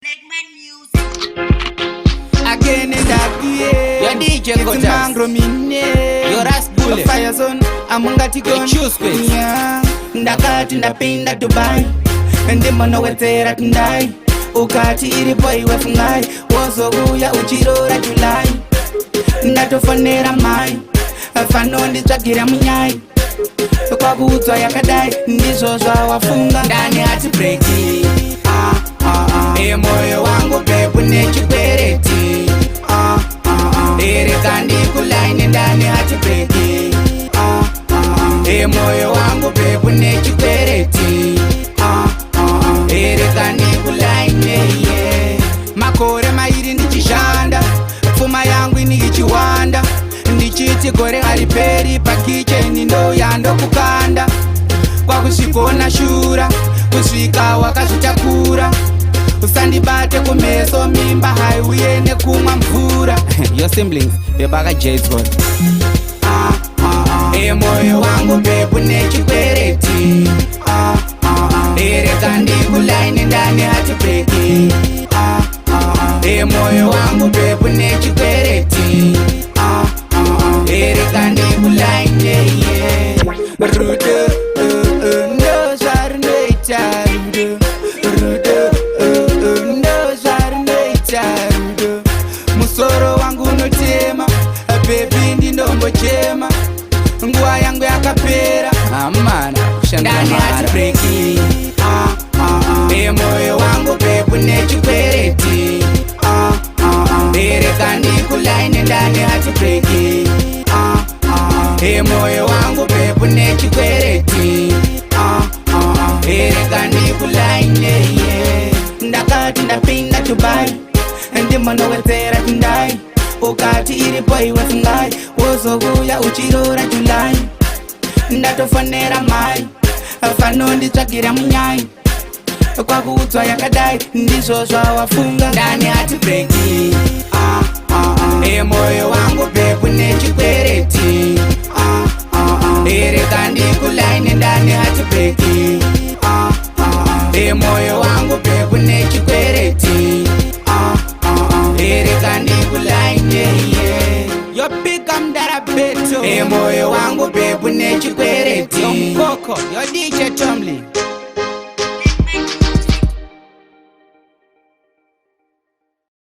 Segment music. Again and again. Your DJ It's Kotas. Mangro Mine. Your Ras Bullet. Fire zone. Amungati Your gon. Choose Quiz. Yeah. Ndakati ndapinda Dubai. Ndimono wetera tundai. Ukati iripo iwe fungai. Wozobuya uchirora July. Ndatofanera mai. Fano nditsvagira munyai. Kwakuudzwa yakadai ndizvo zvawafunga ndani hati breki moyo wangu pepu nechikwereti ereka ndikulaine ndani hati breki moyo wangu pepu nechikwereti ereka ndikulaine makore mairi ndichishanda pfuma yangu iniichiwanda ndichiti gore hariperi pakicheni ndoyandokukanda kwakusvikona shura kusvika wakazvitakura usandibate kumeso mimba haiuye nekumwa mvura Your siblings bebakajaidzwa. moyo wangu pepu nechikwereti ereka ndikulaine ndani hati breki moyo wangu pepu nechikwereti ereka ndikulaine rudo ndozvarunoita rudo ndozvarunoita rudo musoro wangu unotema bebi ndindombochema nguva yangu yakapera Amana. ndani hati breki moyo wangu pepu nechikwereti ereka ndikulaine ndani hati breki moyo wangu pepu nechikwereti ereka ndikulaine ndakati ndapinda Dubai ndimonowedzera tundai ukati iripo iwe fungai wozobuya uchirora July ndatofanera mai fano nditsvagira munyai kwakuudzwa yakadai ndizvo zvawafunga ndani hati breki moyo wangu pepu nechikwereti ereka ndikulaine ndani hati breki moyo wangu pepu nechikwereti ereka ndikulaine yopika mdarabeto moyo wangu pepu nechikwereti Your DJ Tomlin.